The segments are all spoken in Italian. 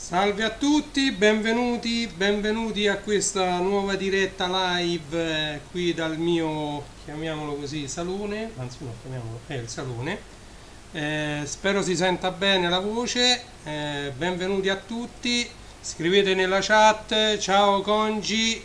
Salve a tutti, benvenuti a questa nuova diretta live qui dal mio, chiamiamolo così, salone, anzi no, chiamiamolo, è il salone. Spero si senta bene la voce, benvenuti a tutti, scrivete nella chat, ciao Congi,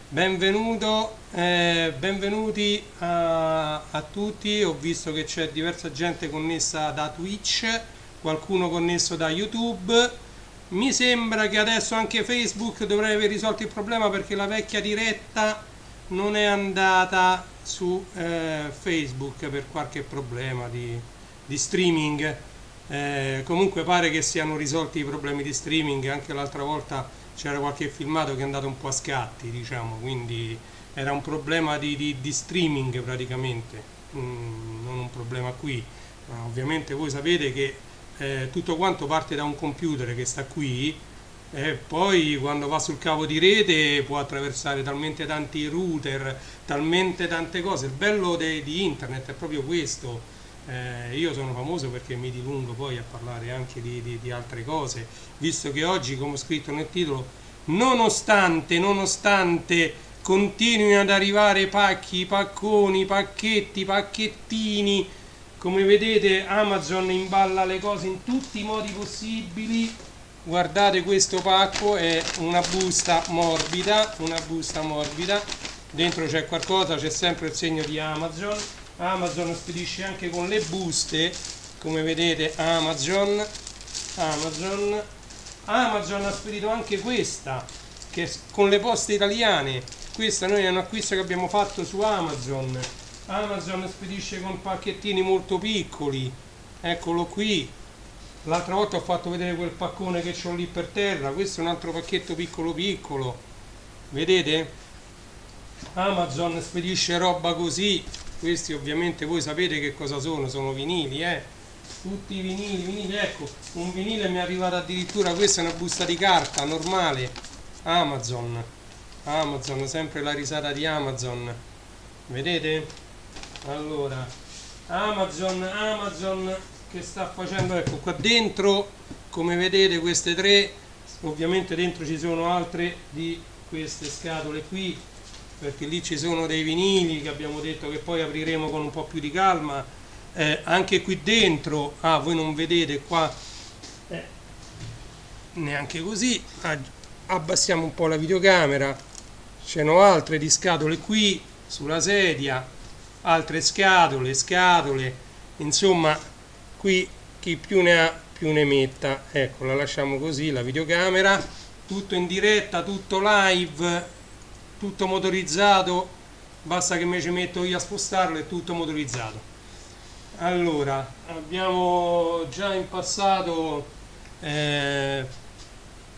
benvenuto, benvenuti a tutti, ho visto che c'è diversa gente connessa da Twitch, qualcuno connesso da YouTube. Mi sembra che adesso anche Facebook dovrebbe aver risolto il problema perché la vecchia diretta non è andata su Facebook per qualche problema di streaming. Comunque pare che siano risolti i problemi di streaming, anche l'altra volta c'era qualche filmato che è andato un po' a scatti, diciamo, quindi era un problema di streaming praticamente, non un problema qui. Ma ovviamente voi sapete che tutto quanto parte da un computer che sta qui e poi quando va sul cavo di rete può attraversare talmente tanti router, talmente tante cose. Il bello di internet è proprio questo. Io sono famoso perché mi dilungo poi a parlare anche di altre cose, visto che oggi, come ho scritto nel titolo, nonostante continuino ad arrivare pacchi, pacconi, pacchetti, pacchettini. Come vedete Amazon imballa le cose in tutti i modi possibili. Guardate, questo pacco è una busta morbida, dentro c'è qualcosa, c'è sempre il segno di Amazon. Amazon spedisce anche con le buste, come vedete Amazon ha spedito anche questa, che è con le poste italiane. Questa noi è un acquisto che abbiamo fatto su Amazon. Amazon spedisce con pacchettini molto piccoli, eccolo qui. L'altra volta ho fatto vedere quel paccone che ho lì per terra, questo è un altro pacchetto piccolo piccolo, vedete? Amazon spedisce roba così, questi ovviamente voi sapete che cosa sono vinili, tutti i vinili, ecco, un vinile mi è arrivato addirittura, questa è una busta di carta normale. Amazon, sempre la risata di Amazon, vedete? Allora, Amazon che sta facendo, ecco qua dentro, come vedete queste tre, ovviamente dentro ci sono altre di queste scatole qui, perché lì ci sono dei vinili che abbiamo detto che poi apriremo con un po' più di calma, anche qui dentro, voi non vedete qua, neanche così, abbassiamo un po' la videocamera, ce n'ho altre di scatole qui sulla sedia, altre scatole, insomma qui chi più ne ha più ne metta. Ecco, la lasciamo così la videocamera, tutto in diretta, tutto live, tutto motorizzato, basta che me ci metto io a spostarlo, è tutto motorizzato. Allora, abbiamo già in passato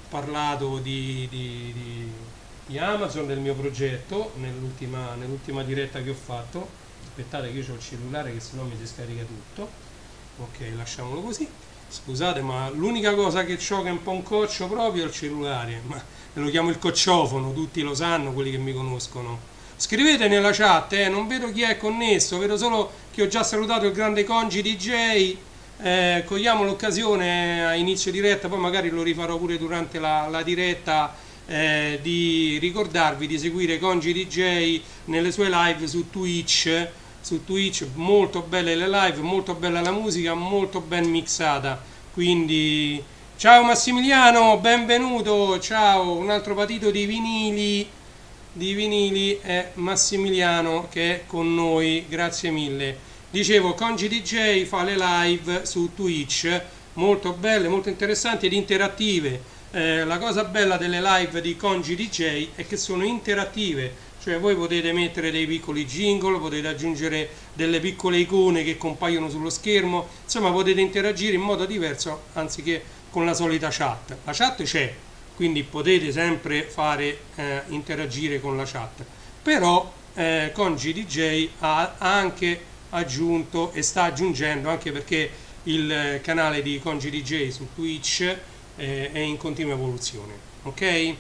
parlato di Amazon, del mio progetto nell'ultima diretta che ho fatto. Aspettate che io ho il cellulare che sennò mi si scarica tutto. Ok, lasciamolo così. Scusate, ma l'unica cosa che ho che è un po' un coccio proprio è il cellulare, ma lo chiamo il cocciofono, tutti lo sanno, quelli che mi conoscono. Scrivete nella chat, non vedo chi è connesso, vedo solo che ho già salutato il grande Congi DJ. Cogliamo l'occasione a inizio diretta, poi magari lo rifarò pure durante la diretta, di ricordarvi di seguire Congi DJ nelle sue live su Twitch, molto belle le live, molto bella la musica, molto ben mixata. Quindi ciao Massimiliano, benvenuto, ciao, un altro patito di vinili è Massimiliano che è con noi, grazie mille. Dicevo, Congi DJ fa le live su Twitch, molto belle, molto interessanti ed interattive. La cosa bella delle live di Congi DJ è che sono interattive, cioè voi potete mettere dei piccoli jingle, potete aggiungere delle piccole icone che compaiono sullo schermo, insomma potete interagire in modo diverso anziché con la solita chat. La chat c'è, quindi potete sempre fare interagire con la chat, però Congi DJ ha anche aggiunto e sta aggiungendo, anche perché il canale di Congi DJ su Twitch è in continua evoluzione, ok?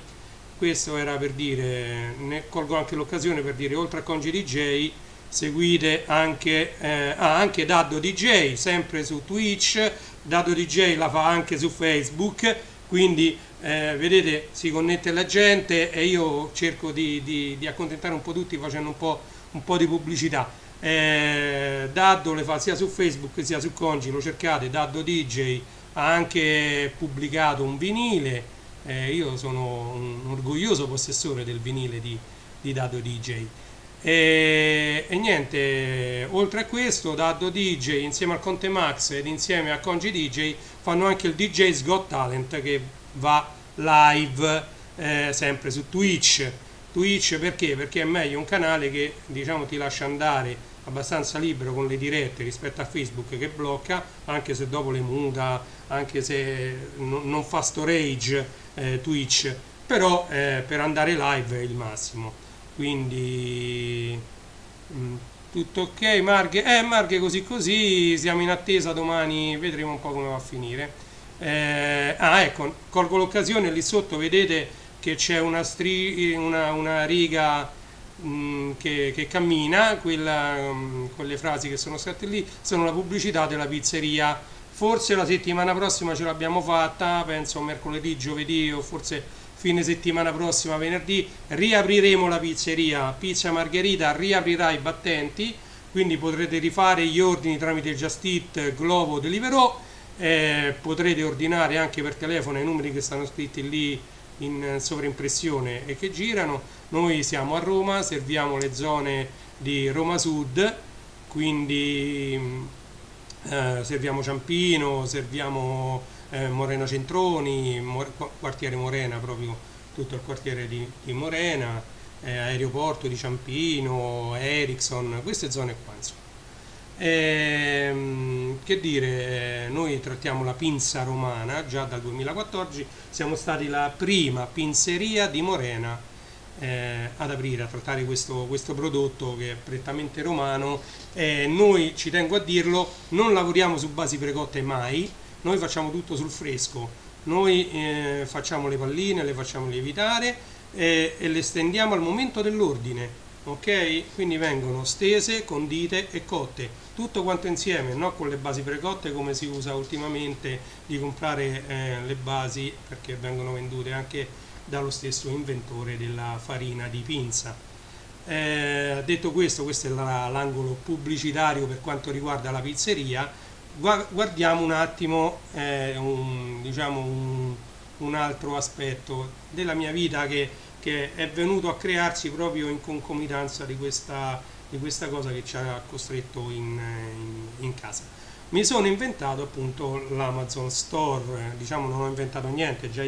Questo era per dire, ne colgo anche l'occasione per dire, oltre a Congi DJ seguite anche Daddo DJ sempre su Twitch. Daddo DJ la fa anche su Facebook, quindi vedete, si connette la gente e io cerco di accontentare un po' tutti facendo un po' di pubblicità. Daddo le fa sia su Facebook sia su Congi, lo cercate, Daddo DJ, ha anche pubblicato un vinile, io sono un orgoglioso possessore del vinile di Daddo DJ. E niente, oltre a questo, Daddo DJ insieme al Conte Max ed insieme a Congi DJ fanno anche il DJ's Got Talent che va live sempre su Twitch. Twitch perché? Perché è meglio un canale che diciamo ti lascia andare abbastanza libero con le dirette rispetto a Facebook che blocca, anche se dopo le muta, anche se non fa storage Twitch, però per andare live è il massimo. Quindi tutto ok, Marghe? Marghe così così, siamo in attesa, domani vedremo un po' come va a finire. Ecco, colgo l'occasione, lì sotto vedete che c'è una riga che cammina, quelle frasi che sono scritte lì sono la pubblicità della pizzeria. Forse la settimana prossima ce l'abbiamo fatta, penso mercoledì, giovedì o forse fine settimana prossima, venerdì, riapriremo la pizzeria Pizza Margherita, riaprirà i battenti, quindi potrete rifare gli ordini tramite Just Eat, Glovo, Deliveroo, potrete ordinare anche per telefono i numeri che stanno scritti lì in sovraimpressione e che girano. Noi siamo a Roma, serviamo le zone di Roma Sud, quindi serviamo Ciampino, serviamo Morena Centroni, quartiere Morena, proprio tutto il quartiere di Morena, aeroporto di Ciampino, Ericsson, queste zone qua insomma. Che dire, noi trattiamo la pinza romana già dal 2014, siamo stati la prima pinzeria di Morena ad aprire, a trattare questo prodotto che è prettamente romano. Noi, ci tengo a dirlo, non lavoriamo su basi precotte mai, noi facciamo tutto sul fresco, noi facciamo le palline, le facciamo lievitare e le stendiamo al momento dell'ordine, ok? Quindi vengono stese, condite e cotte, tutto quanto insieme, non con le basi precotte come si usa ultimamente di comprare le basi, perché vengono vendute anche dallo stesso inventore della farina di pinza. Detto questo, questo è l'angolo pubblicitario per quanto riguarda la pizzeria. Guardiamo un attimo un altro aspetto della mia vita che è venuto a crearsi proprio in concomitanza di questa cosa che ci ha costretto in casa. Mi sono inventato appunto l'Amazon Store, diciamo non ho inventato niente, già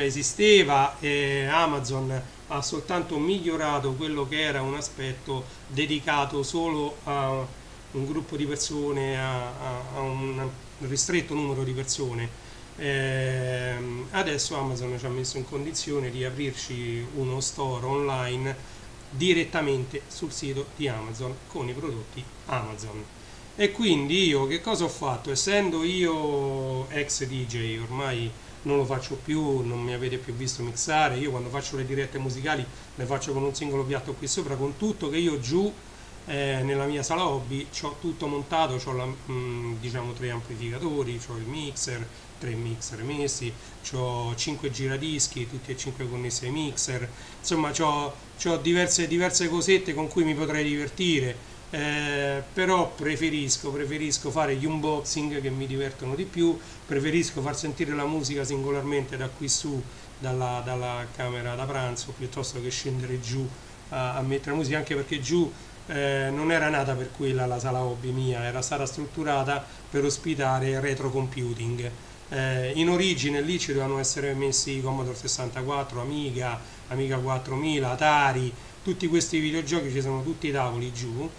esisteva e Amazon ha soltanto migliorato quello che era un aspetto dedicato solo a un gruppo di persone, a un ristretto numero di persone. Adesso Amazon ci ha messo in condizione di aprirci uno store online direttamente sul sito di Amazon con i prodotti Amazon. E quindi io che cosa ho fatto? Essendo io ex DJ, ormai non lo faccio più, non mi avete più visto mixare, io quando faccio le dirette musicali le faccio con un singolo piatto qui sopra, con tutto che io giù nella mia sala hobby ho tutto montato, ho diciamo 3 amplificatori, ho il mixer, 3 mixer messi, ho 5 giradischi, tutti e 5 connessi ai mixer, insomma ho diverse cosette con cui mi potrei divertire, però preferisco fare gli unboxing che mi divertono di più, preferisco far sentire la musica singolarmente da qui su, dalla camera da pranzo, piuttosto che scendere giù a mettere musica, anche perché giù non era nata per quella la sala hobby mia, era stata strutturata per ospitare retro computing. In origine lì ci dovevano essere messi Commodore 64, Amiga 4000, Atari, tutti questi videogiochi, ci sono tutti i tavoli giù,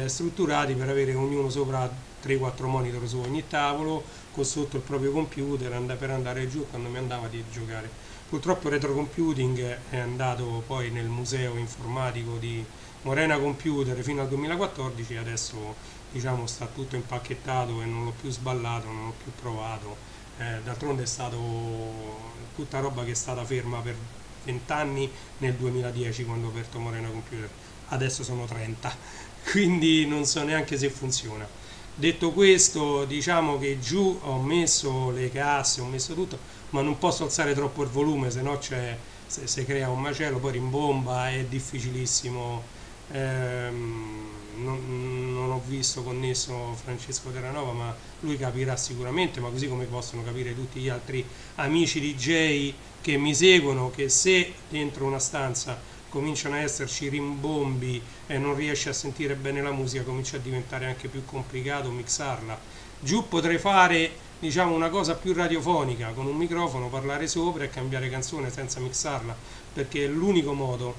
strutturati per avere ognuno sopra 3-4 monitor su ogni tavolo, con sotto il proprio computer per andare giù quando mi andava di giocare. Purtroppo il retro computing è andato poi nel museo informatico di Morena Computer fino al 2014, adesso diciamo sta tutto impacchettato e non l'ho più sballato, non l'ho più provato, d'altronde è stato tutta roba che è stata ferma per 20 anni nel 2010 quando ho aperto Morena Computer, adesso sono 30, quindi non so neanche se funziona. Detto questo, diciamo che giù ho messo le casse, ho messo tutto, ma non posso alzare troppo il volume, se no se crea un macello, poi rimbomba, è difficilissimo. Non ho visto connesso Francesco Terranova, ma lui capirà sicuramente, ma così come possono capire tutti gli altri amici DJ che mi seguono, che se dentro una stanza cominciano a esserci rimbombi e non riesci a sentire bene la musica, comincia a diventare anche più complicato mixarla. Giù potrei fare, diciamo, una cosa più radiofonica, con un microfono parlare sopra e cambiare canzone senza mixarla, perché è l'unico modo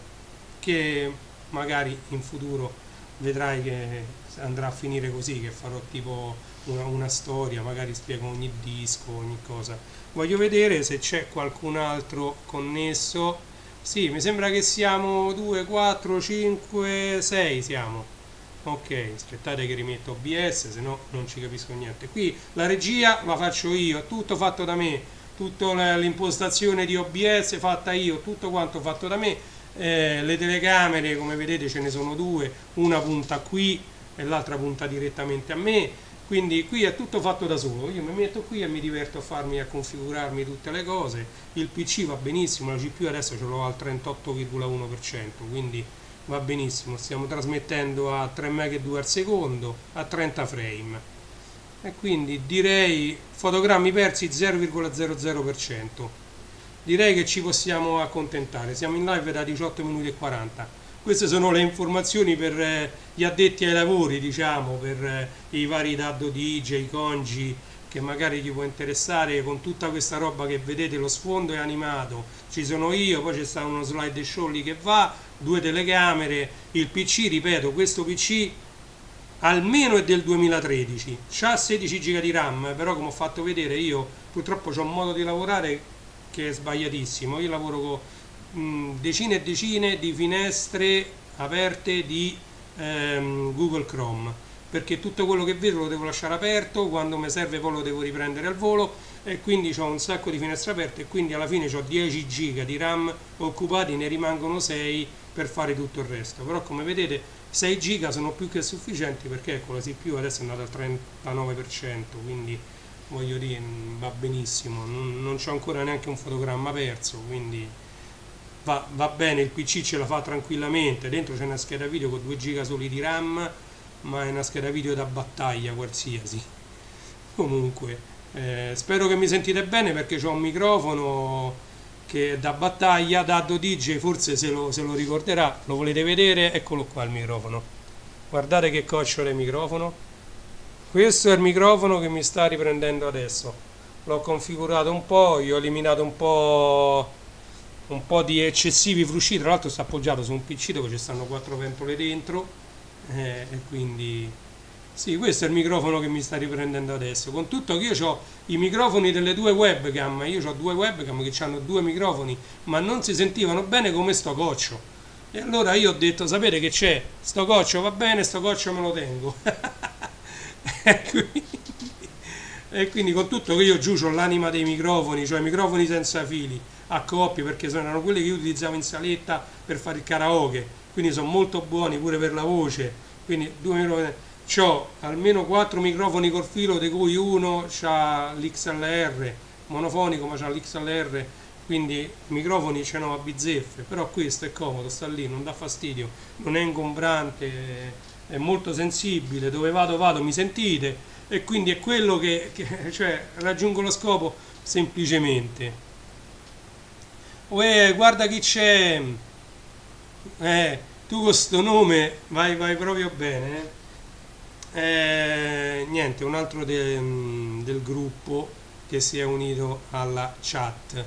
che magari in futuro vedrai che andrà a finire così, che farò tipo una storia, magari spiego ogni disco, ogni cosa. Voglio vedere se c'è qualcun altro connesso. Sì, mi sembra che siamo 2, 4, 5, 6 siamo. Ok, aspettate che rimetto OBS, se no non ci capisco niente. Qui la regia la faccio io, è tutto fatto da me, tutta l'impostazione di OBS fatta io, tutto quanto fatto da me. Le telecamere, come vedete, ce ne sono due, una punta qui e l'altra punta direttamente a me. Quindi qui è tutto fatto da solo, io mi metto qui e mi diverto a configurarmi tutte le cose. Il PC va benissimo, la CPU adesso ce l'ho al 38,1%, quindi va benissimo, stiamo trasmettendo a 3 MB al secondo a 30 frame e quindi direi fotogrammi persi 0,00%. Direi che ci possiamo accontentare, siamo in live da 18 minuti e 40. Queste sono le informazioni per gli addetti ai lavori, diciamo, per i vari Daddo DJ, Congi, che magari gli può interessare. Con tutta questa roba che vedete, lo sfondo è animato, ci sono io, poi c'è sta uno slide show lì che va, due telecamere, il PC, ripeto, questo PC almeno è del 2013, c'ha 16 GB di RAM, però come ho fatto vedere io purtroppo ho un modo di lavorare che è sbagliatissimo. Io lavoro con decine e decine di finestre aperte di Google Chrome, perché tutto quello che vedo lo devo lasciare aperto, quando mi serve poi lo devo riprendere al volo, e quindi ho un sacco di finestre aperte e quindi alla fine ho 10 giga di RAM occupati, ne rimangono 6 per fare tutto il resto. Però come vedete 6 giga sono più che sufficienti, perché ecco, la CPU adesso è andata al 39%, quindi voglio dire, va benissimo, non c'ho ancora neanche un fotogramma perso, quindi va bene, il PC ce la fa tranquillamente. Dentro c'è una scheda video con 2 giga soli di RAM, ma è una scheda video da battaglia qualsiasi. Comunque spero che mi sentite bene, perché ho un microfono che è da battaglia. Daddo DJ forse se lo ricorderà, lo volete vedere? Eccolo qua il microfono, guardate che cocciolo è microfono. Questo è il microfono che mi sta riprendendo adesso. L'ho configurato un po', gli ho eliminato un po' di eccessivi frusci. Tra l'altro sta appoggiato su un PC dove ci stanno 4 ventole dentro, e quindi sì, questo è il microfono che mi sta riprendendo adesso. Con tutto che io ho i microfoni delle due webcam, io ho due webcam che hanno due microfoni, ma non si sentivano bene come sto coccio. E allora io ho detto, sapete che c'è? Sto coccio va bene, sto coccio me lo tengo. E quindi con tutto che io giù ho l'anima dei microfoni, cioè microfoni senza fili a coppie, perché erano quelli che io utilizzavo in saletta per fare il karaoke, quindi sono molto buoni pure per la voce. Quindi due microfoni, ho almeno 4 microfoni col filo, di cui uno ha l'XLR monofonico, ma c'ha l'XLR, quindi microfoni ce n'ho a bizzeffe. Però questo è comodo, sta lì, non dà fastidio, non è ingombrante, è molto sensibile, dove vado mi sentite, e quindi è quello cioè raggiungo lo scopo semplicemente. Uè, guarda chi c'è, tu con sto nome vai proprio bene. Niente, un altro del gruppo che si è unito alla chat.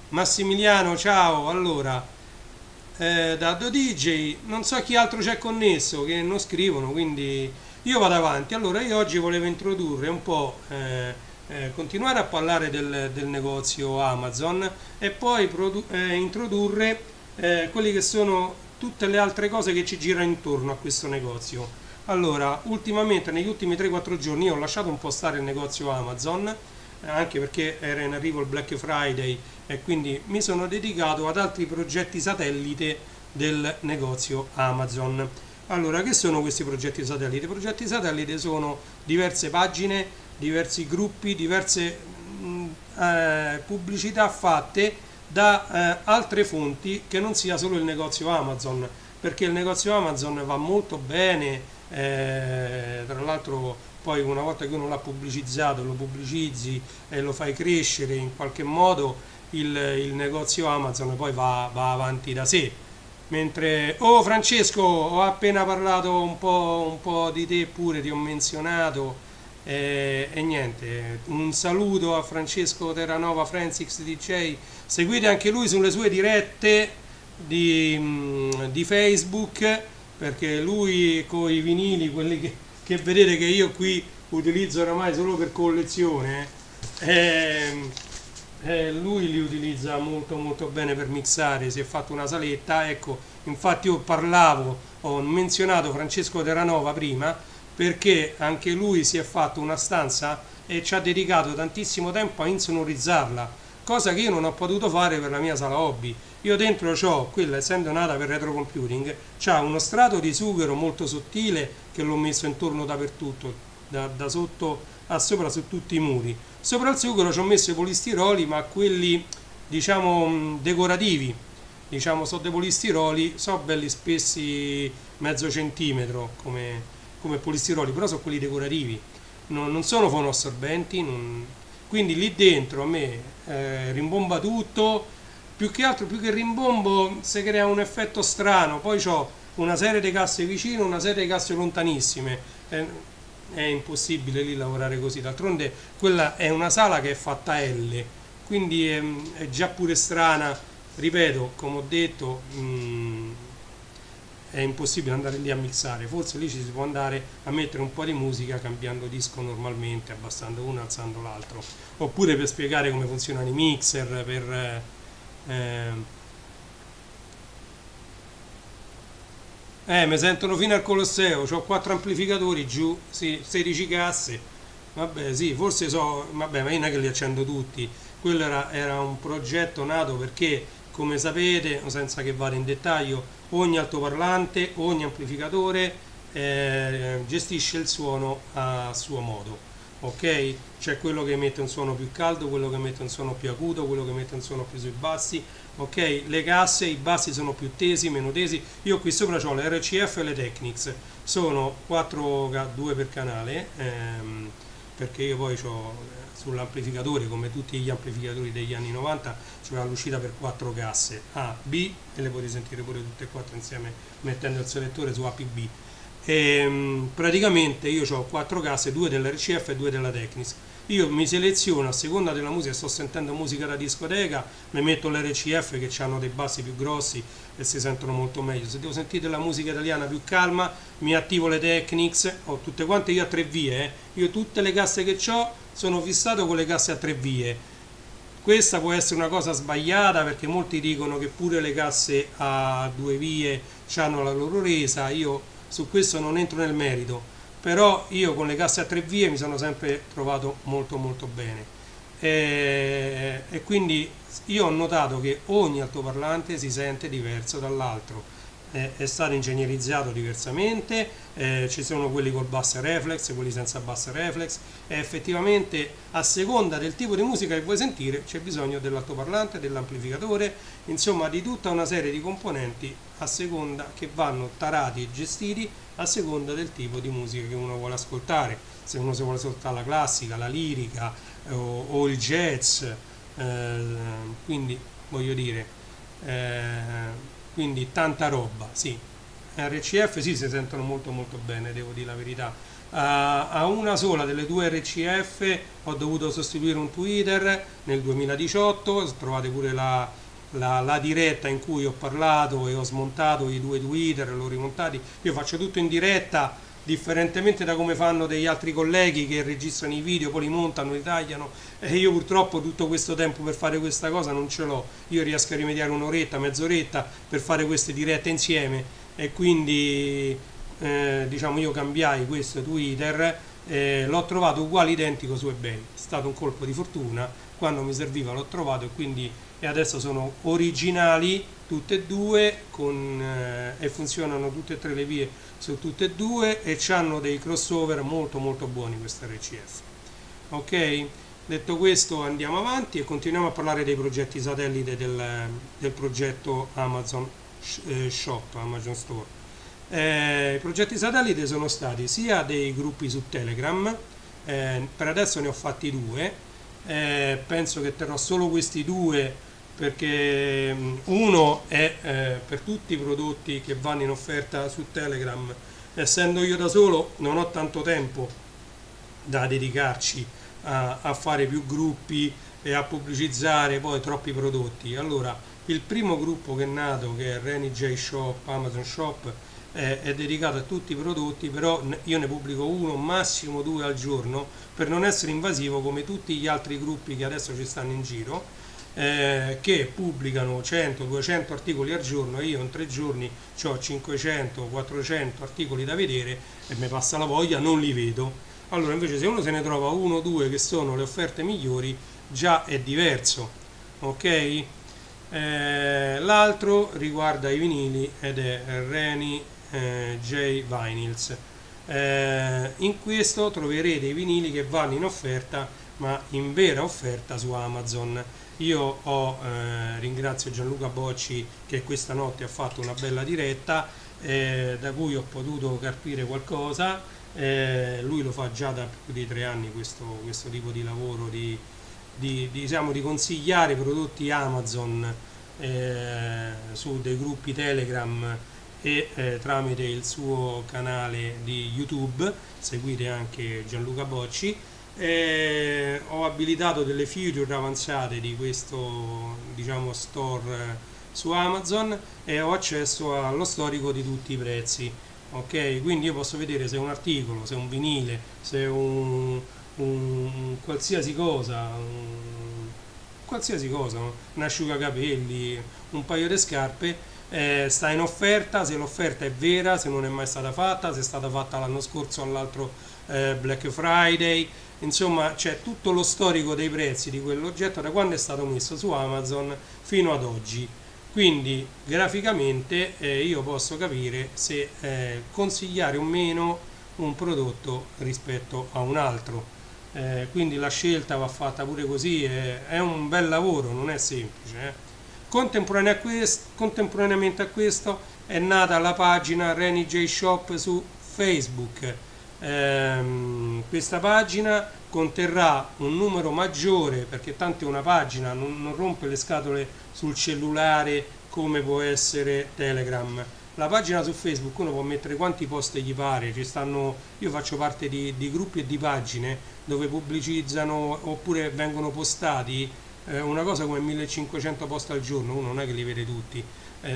Massimiliano, ciao. Allora, Daddo DJ, non so chi altro c'è connesso, che non scrivono, quindi io vado avanti. Allora, io oggi volevo introdurre un po', continuare a parlare del negozio Amazon, e poi introdurre quelli che sono tutte le altre cose che ci girano intorno a questo negozio. Allora, ultimamente, negli ultimi 3-4 giorni, io ho lasciato un po' stare il negozio Amazon, anche perché era in arrivo il Black Friday, e quindi mi sono dedicato ad altri progetti satellite del negozio Amazon. Allora, che sono questi progetti satellite? I progetti satellite sono diverse pagine, diversi gruppi, diverse pubblicità fatte da altre fonti che non sia solo il negozio Amazon, perché il negozio Amazon va molto bene, tra l'altro poi una volta che uno l'ha pubblicizzato, lo pubblicizzi e lo fai crescere in qualche modo, il negozio Amazon poi va avanti da sé. Mentre, oh Francesco, ho appena parlato un po' di te pure, ti ho menzionato e niente, un saluto a Francesco Terranova, Frenzix DJ, seguite anche lui sulle sue dirette di Facebook, perché lui con i vinili, quelli che vedete che io qui utilizzo oramai solo per collezione, lui li utilizza molto molto bene per mixare, si è fatto una saletta, ecco, infatti io ho menzionato Francesco Terranova prima, perché anche lui si è fatto una stanza e ci ha dedicato tantissimo tempo a insonorizzarla, cosa che io non ho potuto fare per la mia sala hobby. Io dentro c'ho, quella essendo nata per retrocomputing, c'ha uno strato di sughero molto sottile che l'ho messo intorno dappertutto, da sotto a sopra su tutti i muri. Sopra il sughero ci ho messo i polistiroli, ma quelli diciamo decorativi, diciamo sono dei polistiroli, so belli spessi mezzo centimetro come polistiroli, però sono quelli decorativi, non sono fonoassorbenti, quindi lì dentro a me rimbomba tutto, più che altro, più che rimbombo, si crea un effetto strano, poi ho una serie di casse vicino, una serie di casse lontanissime, è impossibile lì lavorare così, d'altronde quella è una sala che è fatta L, quindi è già pure strana, ripeto, come ho detto, è impossibile andare lì a mixare, forse lì ci si può andare a mettere un po' di musica cambiando disco normalmente, abbassando uno, alzando l'altro, oppure per spiegare come funzionano i mixer, mi sentono fino al Colosseo, ho 4 amplificatori giù, sì, 16 casse, vabbè sì, forse vabbè, ma io non è che li accendo tutti, quello era un progetto nato perché, come sapete, senza che vada in dettaglio, ogni altoparlante, ogni amplificatore gestisce il suono a suo modo, ok? C'è quello che emette un suono più caldo, quello che emette un suono più acuto, quello che emette un suono più sui bassi, ok? Le casse, i bassi sono più tesi, meno tesi. Io qui sopra ho le RCF e le Technics, sono 2 per canale, perché io poi ho sull'amplificatore, come tutti gli amplificatori degli anni 90, c'era l'uscita per 4 casse A, B, e le potete sentire pure tutte e 4 insieme mettendo il selettore su APB. Praticamente io ho 4 casse, 2 dell'RCF e 2 della Technics. Io mi seleziono a seconda della musica, sto sentendo musica da discoteca, mi metto l'RCF che hanno dei bassi più grossi e si sentono molto meglio. Se devo sentire la musica italiana più calma, mi attivo le Technics, ho tutte quante io a 3 vie, io tutte le casse che ho sono fissato con le casse a 3 vie. Questa può essere una cosa sbagliata perché molti dicono che pure le casse a 2 vie hanno la loro resa, io su questo non entro nel merito, però io con le casse a 3 vie mi sono sempre trovato molto molto bene e quindi io ho notato che ogni altoparlante si sente diverso dall'altro, è stato ingegnerizzato diversamente, ci sono quelli col basso reflex, quelli senza basso reflex, e effettivamente a seconda del tipo di musica che vuoi sentire c'è bisogno dell'altoparlante, dell'amplificatore, insomma di tutta una serie di componenti a seconda che vanno tarati e gestiti a seconda del tipo di musica che uno vuole ascoltare, se uno si vuole ascoltare la classica, la lirica o il jazz, quindi voglio dire, quindi tanta roba, sì. RCF sì, si sentono molto molto bene, devo dire la verità. A una sola delle 2 RCF ho dovuto sostituire un tweeter nel 2018, trovate pure la diretta in cui ho parlato e ho smontato i 2 tweeter, l'ho rimontati. Io faccio tutto in diretta, differentemente da come fanno degli altri colleghi che registrano i video, poi li montano, li tagliano, e io purtroppo tutto questo tempo per fare questa cosa non ce l'ho. Io riesco a rimediare un'oretta, mezz'oretta per fare queste dirette insieme, e quindi diciamo io cambiai questo Twitter, l'ho trovato uguale identico su eBay, è stato un colpo di fortuna, quando mi serviva l'ho trovato e adesso sono originali tutte e due e funzionano tutte e 3 le vie su tutte e 2 e hanno dei crossover molto molto buoni queste RCF, ok? Detto questo, andiamo avanti e continuiamo a parlare dei progetti satellite del progetto Amazon Shop, Amazon Store. I progetti satellite sono stati sia dei gruppi su Telegram, per adesso ne ho fatti due, penso che terrò solo questi due perché uno è per tutti i prodotti che vanno in offerta su Telegram. Essendo io da solo non ho tanto tempo da dedicarci a fare più gruppi e a pubblicizzare poi troppi prodotti. Allora, il primo gruppo che è nato, che è Reni J Shop, Amazon Shop, è dedicato a tutti i prodotti, però io ne pubblico uno, massimo due al giorno, per non essere invasivo come tutti gli altri gruppi che adesso ci stanno in giro, che pubblicano 100-200 articoli al giorno e io in 3 giorni ho 500-400 articoli da vedere e mi passa la voglia, non li vedo. Allora invece se uno se ne trova uno o due che sono le offerte migliori, già è diverso, ok? L'altro riguarda i vinili ed è Reni J Vinyls. In questo troverete i vinili che vanno in offerta, ma in vera offerta su Amazon. Io ringrazio Gianluca Bocci che questa notte ha fatto una bella diretta da cui ho potuto capire qualcosa. Lui lo fa già da più di 3 anni questo tipo di lavoro diciamo, di consigliare prodotti Amazon su dei gruppi Telegram e tramite il suo canale di YouTube. Seguite anche Gianluca Bocci. Ho abilitato delle feature avanzate di questo, diciamo, store su Amazon e ho accesso allo storico di tutti i prezzi. Ok, quindi io posso vedere se un articolo, se un vinile, se un qualsiasi cosa, no? Un asciugacapelli, un paio di scarpe, sta in offerta, se l'offerta è vera, se non è mai stata fatta, se è stata fatta l'anno scorso all'altro Black Friday. Insomma, c'è tutto lo storico dei prezzi di quell'oggetto da quando è stato messo su Amazon fino ad oggi. Quindi graficamente io posso capire se consigliare o meno un prodotto rispetto a un altro. Quindi la scelta va fatta pure così, è un bel lavoro, non è semplice. Contemporaneamente a questo è nata la pagina Reni J Shop su Facebook. Questa pagina conterrà un numero maggiore, perché tanto è una pagina, non rompe le scatole sul cellulare come può essere Telegram. La pagina su Facebook uno può mettere quanti post gli pare, io faccio parte di gruppi e di pagine dove pubblicizzano oppure vengono postati una cosa come 1500 post al giorno, uno non è che li vede tutti,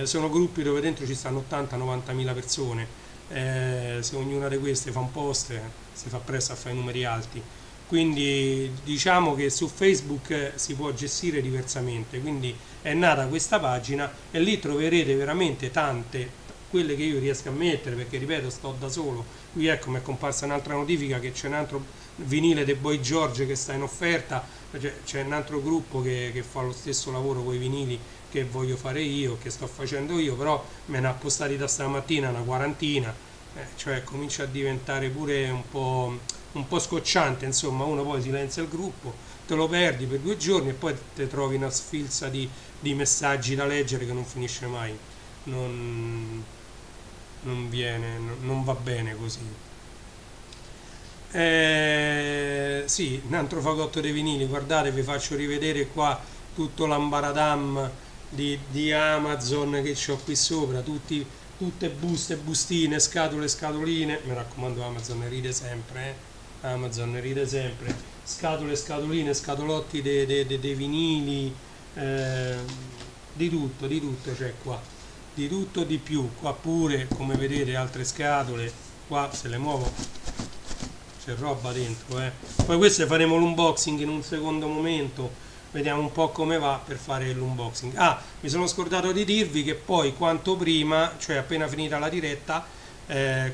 sono gruppi dove dentro ci stanno 80-90 mila persone, se ognuna di queste fa un post si fa presto a fare numeri alti. Quindi diciamo che su Facebook si può gestire diversamente, quindi è nata questa pagina e lì troverete veramente tante, quelle che io riesco a mettere, perché ripeto sto da solo. Qui ecco mi è comparsa un'altra notifica che c'è un altro vinile dei Boy George che sta in offerta, c'è un altro gruppo che fa lo stesso lavoro con i vinili che voglio fare io, che sto facendo io, però me ne ha postati da stamattina una quarantina, cioè comincia a diventare pure un po' scocciante, insomma. Uno poi silenzia il gruppo, te lo perdi per 2 giorni e poi ti trovi una sfilza di messaggi da leggere che non finisce mai. Non va bene così. Sì, un altro fagotto dei vinili, guardate, vi faccio rivedere qua tutto l'ambaradam di Amazon che ho qui sopra, tutte buste, bustine, scatole, scatoline. Mi raccomando, Amazon ne ride sempre, Amazon ne ride sempre. Scatole, scatoline, scatolotti dei vinili, di tutto c'è qua, di tutto di più. Qua pure, come vedete, altre scatole, qua se le muovo c'è roba dentro, Poi queste faremo l'unboxing in un secondo momento, vediamo un po' come va per fare l'unboxing. Mi sono scordato di dirvi che poi quanto prima, cioè appena finita la diretta,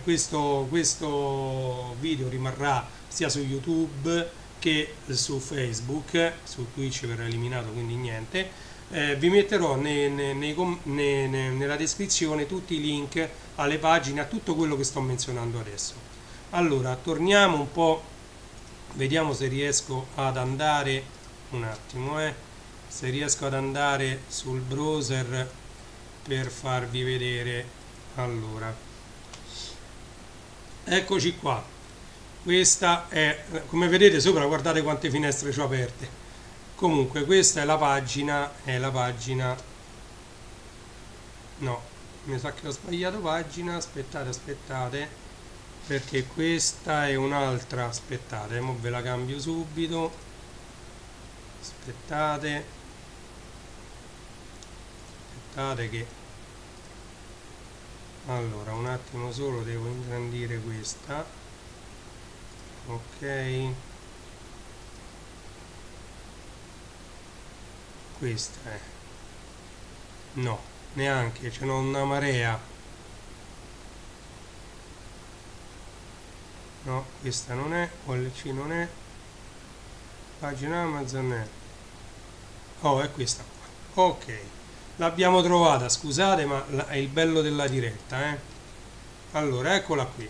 questo video rimarrà sia su YouTube che su Facebook. Su Twitch verrà eliminato, quindi niente. Vi metterò nella descrizione tutti i link alle pagine, a tutto quello che sto menzionando adesso. Allora, torniamo un po' vediamo se riesco ad andare un attimo, se riesco ad andare sul browser per farvi vedere. Allora, eccoci qua. Questa è, come vedete sopra, guardate quante finestre ho aperte. Comunque questa è la pagina, no, mi sa che ho sbagliato pagina, aspettate, perché questa è un'altra, aspettate, mo ve la cambio subito, aspettate che, allora un attimo solo, devo ingrandire questa, ok, questa è, no, neanche, ce n'ho una marea, no, questa non è, OLC non è, pagina Amazon è, oh, è questa qua, ok, l'abbiamo trovata, scusate, ma è il bello della diretta, allora eccola qui.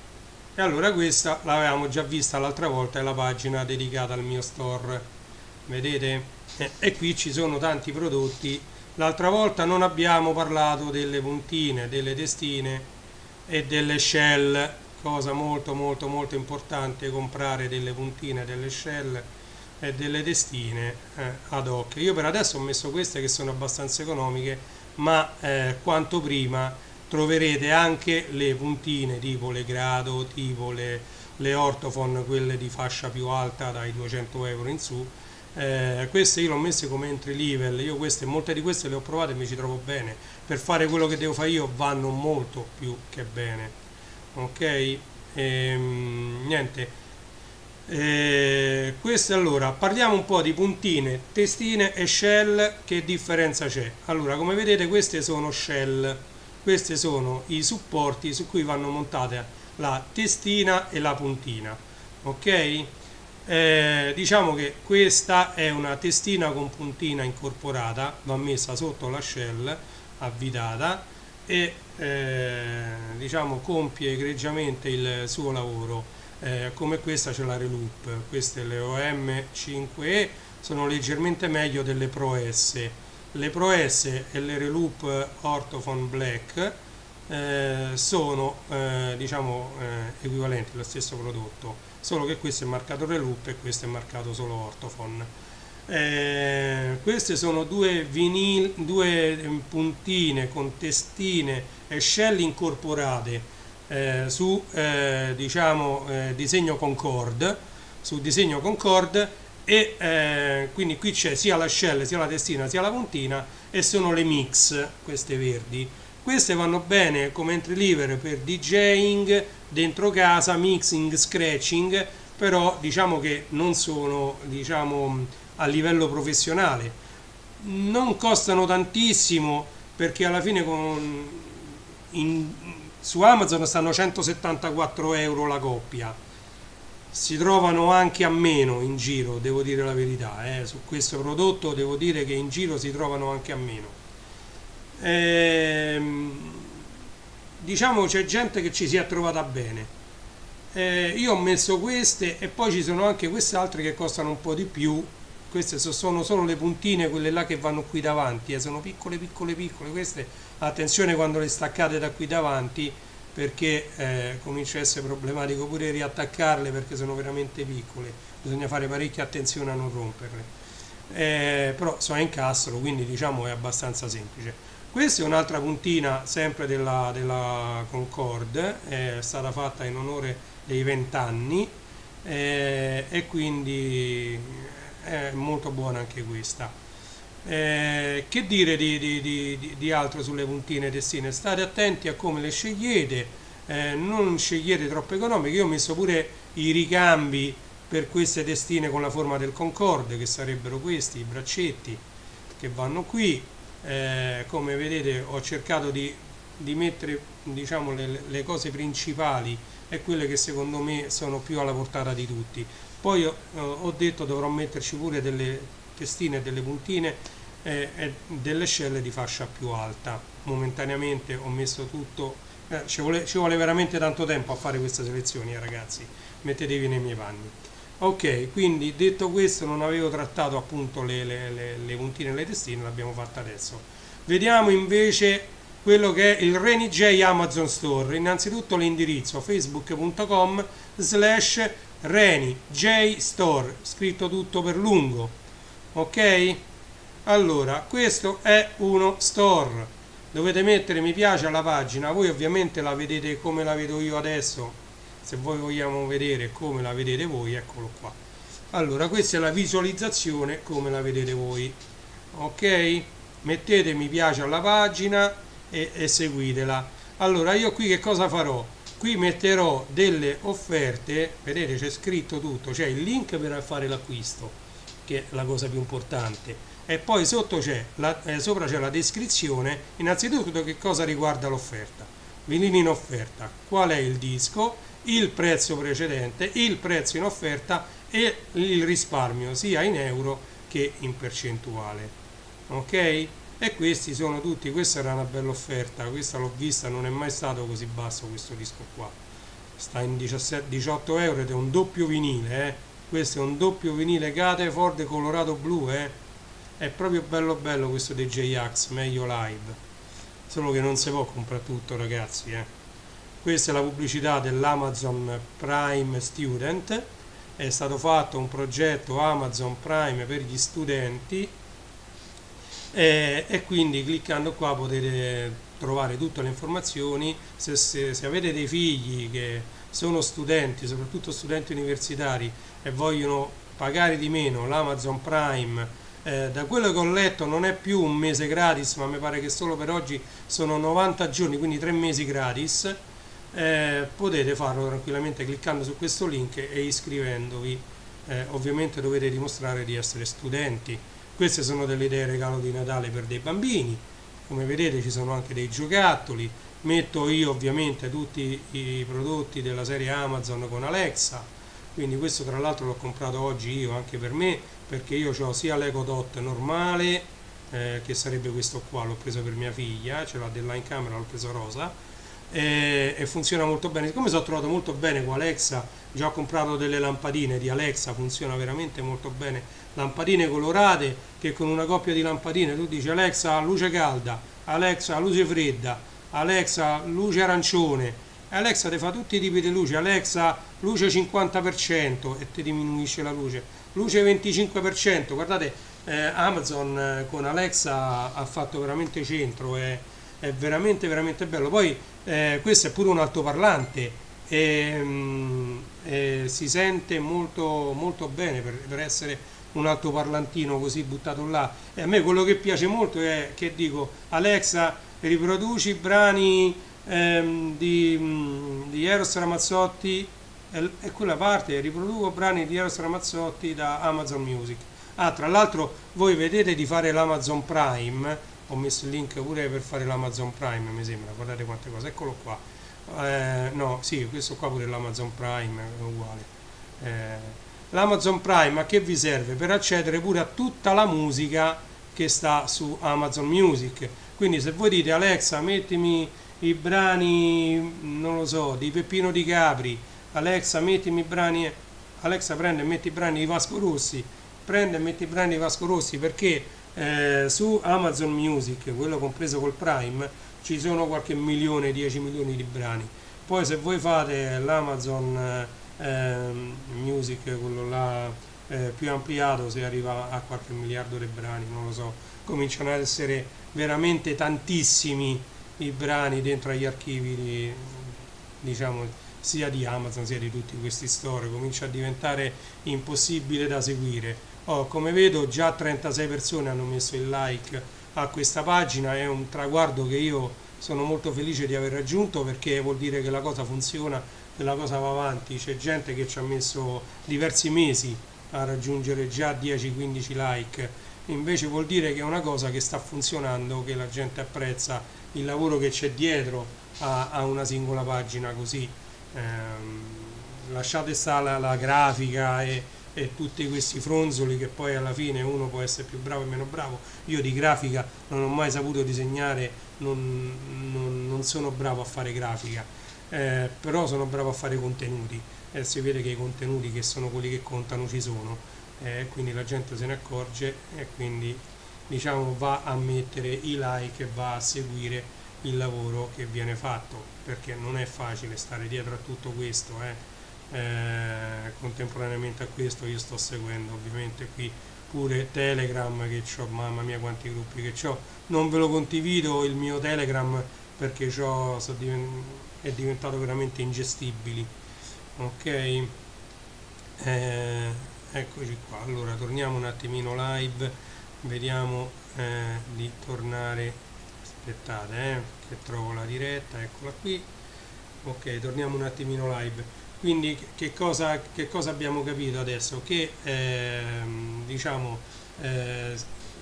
E allora questa l'avevamo già vista l'altra volta, è la pagina dedicata al mio store, vedete? E qui ci sono tanti prodotti. L'altra volta non abbiamo parlato delle puntine, delle testine e delle shell, cosa molto molto molto importante, comprare delle puntine, delle shell e delle testine ad hoc. Io per adesso ho messo queste che sono abbastanza economiche, ma quanto prima troverete anche le puntine tipo le Grado, tipo le Ortofon, quelle di fascia più alta dai 200 euro in su. Queste io le ho messe come entry level, io molte di queste le ho provate e mi ci trovo bene, per fare quello che devo fare io vanno molto più che bene, ok? Niente, queste, allora parliamo un po' di puntine, testine e shell. Che differenza c'è? Allora, come vedete queste sono shell, questi sono i supporti su cui vanno montate la testina e la puntina, ok? Diciamo che questa è una testina con puntina incorporata, va messa sotto la shell avvitata e diciamo compie egregiamente il suo lavoro. Come questa c'è la Reloop, queste le OM5E sono leggermente meglio delle Pro S. Le Pro S e le Reloop Ortofon Black sono diciamo equivalenti, lo stesso prodotto, solo che questo è marcato Reloop e questo è marcato solo Ortofon. Queste sono due puntine con testine e shell incorporate su diciamo disegno Concorde, e quindi qui c'è sia la shell, sia la testina, sia la puntina, e sono le mix, queste verdi. Queste vanno bene come entry lever per DJing, dentro casa, mixing, scratching, però diciamo che non sono, diciamo, a livello professionale. Non costano tantissimo, perché alla fine su Amazon stanno 174 euro la coppia. Si trovano anche a meno in giro, devo dire la verità, su questo prodotto devo dire che in giro si trovano anche a meno. Diciamo c'è gente che ci si è trovata bene. Io ho messo queste e poi ci sono anche queste altre che costano un po' di più. Queste sono solo le puntine, quelle là che vanno qui davanti, sono piccole piccole piccole. Queste attenzione quando le staccate da qui davanti, perché comincia a essere problematico pure riattaccarle, perché sono veramente piccole, bisogna fare parecchia attenzione a non romperle. Però sono a incastro, quindi diciamo è abbastanza semplice. Questa è un'altra puntina sempre della Concorde, è stata fatta in onore dei 20 anni e quindi è molto buona anche questa. Che dire di altro sulle puntine testine? State attenti a come le scegliete, non scegliete troppo economiche. Io ho messo pure i ricambi per queste testine con la forma del Concorde, che sarebbero questi, i braccetti che vanno qui. Come vedete ho cercato di mettere, diciamo, le cose principali e quelle che secondo me sono più alla portata di tutti. Poi ho detto dovrò metterci pure delle testine e delle puntine e delle shell di fascia più alta. Momentaneamente ho messo tutto, ci vuole veramente tanto tempo a fare queste selezioni, ragazzi, mettetevi nei miei panni. Ok, quindi detto questo, non avevo trattato appunto le puntine e le testine, l'abbiamo fatta adesso. Vediamo invece quello che è il Reni J Amazon Store. Innanzitutto l'indirizzo facebook.com/Reni J Store, scritto tutto per lungo. Ok? Allora, questo è uno store. Dovete mettere mi piace alla pagina. Voi ovviamente la vedete come la vedo io adesso. Se voi vogliamo vedere come la vedete voi, eccolo qua. Allora, questa è la visualizzazione come la vedete voi. Ok? Mettete mi piace alla pagina e seguitela. Allora, io qui che cosa farò? Qui metterò delle offerte, vedete c'è scritto tutto, c'è il link per fare l'acquisto, che è la cosa più importante. E poi sotto sopra c'è la descrizione, innanzitutto che cosa riguarda l'offerta. Vinili in offerta, qual è il disco, il prezzo precedente, il prezzo in offerta e il risparmio sia in euro che in percentuale. Ok? E questi sono tutti, questa era una bella offerta, questa l'ho vista, non è mai stato così basso questo disco qua. Sta in 18 euro ed è un doppio vinile, questo è un doppio vinile Gateford colorato blu, È proprio bello bello questo DJ Axe, meglio live. Solo che non si può comprare tutto, ragazzi, Questa è la pubblicità dell'Amazon Prime Student. È stato fatto un progetto Amazon Prime per gli studenti e quindi cliccando qua potete trovare tutte le informazioni. Se avete dei figli che sono studenti, soprattutto studenti universitari, e vogliono pagare di meno l'Amazon Prime, da quello che ho letto non è più un mese gratis, ma mi pare che solo per oggi sono 90 giorni, quindi 3 mesi gratis. Potete farlo tranquillamente cliccando su questo link e iscrivendovi. Ovviamente dovete dimostrare di essere studenti. Queste sono delle idee regalo di Natale per dei bambini. Come vedete ci sono anche dei giocattoli. Metto io ovviamente tutti i prodotti della serie Amazon con Alexa. Quindi questo tra l'altro l'ho comprato oggi io anche per me, perché io ho sia l'Echo Dot normale, che sarebbe questo qua, l'ho preso per mia figlia, ce l'ha della in camera, l'ho preso rosa, e funziona molto bene. Siccome sono trovato molto bene con Alexa, già ho comprato delle lampadine di Alexa, funziona veramente molto bene, lampadine colorate che con una coppia di lampadine tu dici Alexa luce calda, Alexa luce fredda, Alexa luce arancione, Alexa ti fa tutti i tipi di luce, Alexa luce 50% e ti diminuisce la luce 25%. Guardate, Amazon con Alexa ha fatto veramente centro, è veramente veramente bello. Poi questo è pure un altoparlante e si sente molto molto bene per essere un altoparlantino così buttato là. E a me quello che piace molto è che dico Alexa riproduci i brani di Eros Ramazzotti, e quella parte riproduco brani di Eros Ramazzotti da Amazon Music. Tra l'altro voi vedete di fare l'Amazon Prime, ho messo il link pure per fare l'Amazon Prime, mi sembra, guardate quante cose, eccolo qua. No, sì, questo qua pure l'Amazon Prime è uguale. L'Amazon Prime a che vi serve? Per accedere pure a tutta la musica che sta su Amazon Music. Quindi se voi dite Alexa mettimi i brani, non lo so, di Peppino Di Capri, Alexa mettimi i brani, Alexa prende e metti i brani di Vasco Rossi, prende e metti i brani di Vasco Rossi, perché su Amazon Music, quello compreso col Prime, ci sono qualche milione, 10 milioni di brani. Poi se voi fate l'Amazon Music, quello là più ampliato, si arriva a qualche miliardo di brani, non lo so, cominciano ad essere veramente tantissimi i brani dentro agli archivi diciamo sia di Amazon sia di tutti questi store, comincia a diventare impossibile da seguire. Come vedo già 36 persone hanno messo il like a questa pagina, è un traguardo che io sono molto felice di aver raggiunto, perché vuol dire che la cosa funziona, che la cosa va avanti. C'è gente che ci ha messo diversi mesi a raggiungere già 10-15 like, invece vuol dire che è una cosa che sta funzionando, che la gente apprezza il lavoro che c'è dietro a una singola pagina così. Lasciate stare la grafica e tutti questi fronzoli, che poi alla fine uno può essere più bravo e meno bravo. Io di grafica non ho mai saputo disegnare, non sono bravo a fare grafica. però sono bravo a fare contenuti e si vede che i contenuti che sono quelli che contano ci sono, quindi la gente se ne accorge e quindi diciamo va a mettere i like e va a seguire il lavoro che viene fatto, perché non è facile stare dietro a tutto questo. Contemporaneamente a questo io sto seguendo ovviamente qui pure Telegram, che ho, mamma mia quanti gruppi che ho, non ve lo condivido il mio Telegram perché è diventato veramente ingestibile. Ok, eccoci qua. Allora torniamo un attimino live, vediamo di tornare. Aspettate, che trovo la diretta, eccola qui. Ok, torniamo un attimino live. Quindi che cosa abbiamo capito adesso? Che diciamo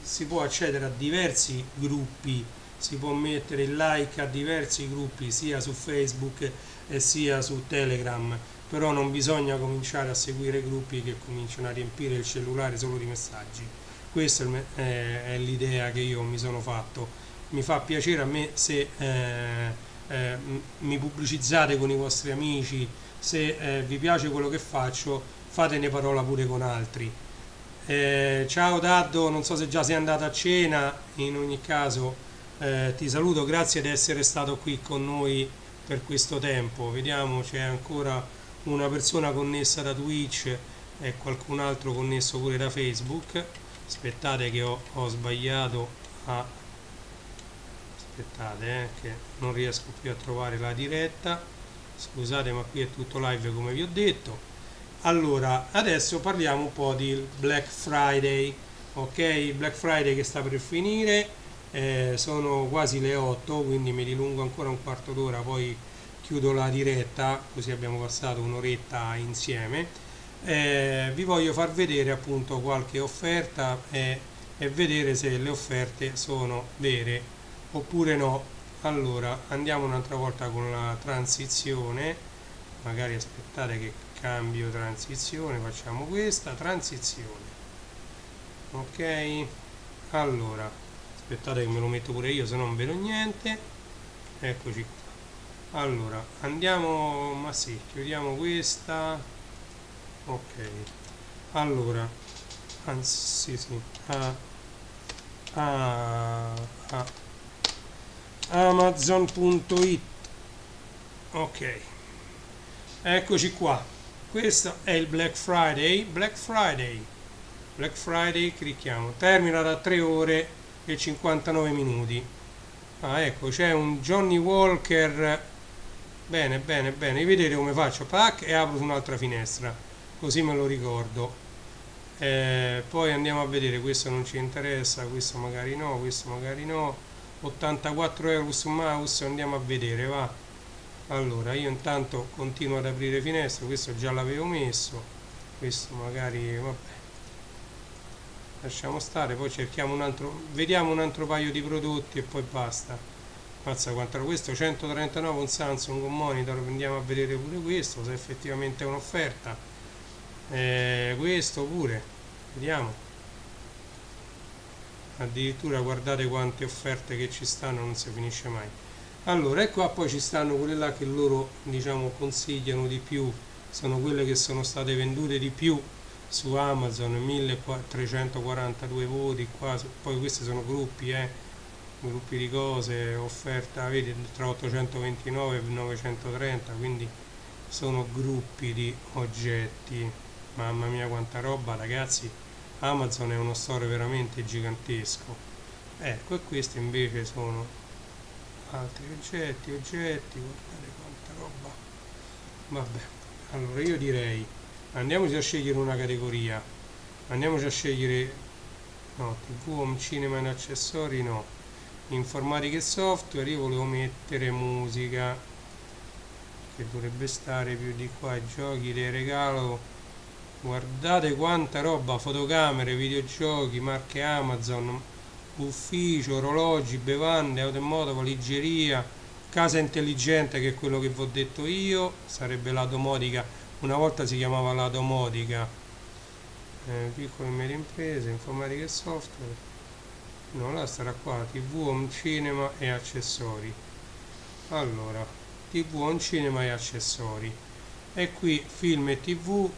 si può accedere a diversi gruppi, si può mettere il like a diversi gruppi sia su Facebook e sia su Telegram, però non bisogna cominciare a seguire gruppi che cominciano a riempire il cellulare solo di messaggi. Questa è l'idea che io mi sono fatto. Mi fa piacere a me se mi pubblicizzate con i vostri amici, se vi piace quello che faccio, fatene parola pure con altri. Ciao Daddo, non so se già sei andato a cena, in ogni caso ti saluto, grazie di essere stato qui con noi per questo tempo. Vediamo, c'è ancora una persona connessa da Twitch e qualcun altro connesso pure da Facebook. Aspettate che ho sbagliato a... Aspettate che non riesco più a trovare la diretta, scusate ma qui è tutto live come vi ho detto. Allora adesso parliamo un po' di Black Friday, ok? Black Friday che sta per finire, sono quasi le 8, quindi mi dilungo ancora un quarto d'ora, poi chiudo la diretta, così abbiamo passato un'oretta insieme. Vi voglio far vedere appunto qualche offerta e vedere se le offerte sono vere oppure no. Allora andiamo un'altra volta con la transizione, magari aspettate che cambio transizione, facciamo questa transizione, ok? Allora aspettate che me lo metto pure io se non vedo niente, eccoci qua. Allora andiamo, ma sì, chiudiamo questa, ok. Allora sì sì, Amazon.it, ok, eccoci qua. Questo è il Black Friday. Clicchiamo, termina da 3 ore e 59 minuti. Ecco, c'è un Johnny Walker. Bene, vedete come faccio? Pack e apro su un'altra finestra, così me lo ricordo. Poi andiamo a vedere, questo non ci interessa, questo magari no, 84 euro su mouse, andiamo a vedere, va. Allora io intanto continuo ad aprire finestre, questo già l'avevo messo, questo magari vabbè, lasciamo stare, poi cerchiamo un altro, vediamo un altro paio di prodotti e poi basta. Mazza quanto era questo, 139, un Samsung, un monitor, andiamo a vedere pure questo se effettivamente è un'offerta. Questo pure, vediamo. Addirittura guardate quante offerte che ci stanno, non si finisce mai. Allora e qua poi ci stanno quelle là che loro diciamo consigliano di più, sono quelle che sono state vendute di più su Amazon, 1342 voti qua, poi questi sono gruppi di cose, offerta, vedi, tra 829 e 930, quindi sono gruppi di oggetti. Mamma mia quanta roba, ragazzi. Amazon è uno store veramente gigantesco. Ecco, e questi invece sono altri oggetti, guardate quanta roba. Vabbè, allora io direi andiamoci a scegliere una categoria, andiamoci a scegliere, no, TV, home cinema e accessori no, informatica e software. Io volevo mettere musica, che dovrebbe stare più di qua, giochi dei regalo. Guardate quanta roba, fotocamere, videogiochi, marche Amazon, ufficio, orologi, bevande, automoto, valigeria, casa intelligente, che è quello che vi ho detto io, sarebbe la domotica, una volta si chiamava la domotica, piccole e medie imprese, informatica e software, no, là sarà qua, TV, home cinema e accessori. Allora TV, home cinema e accessori. E qui film e TV,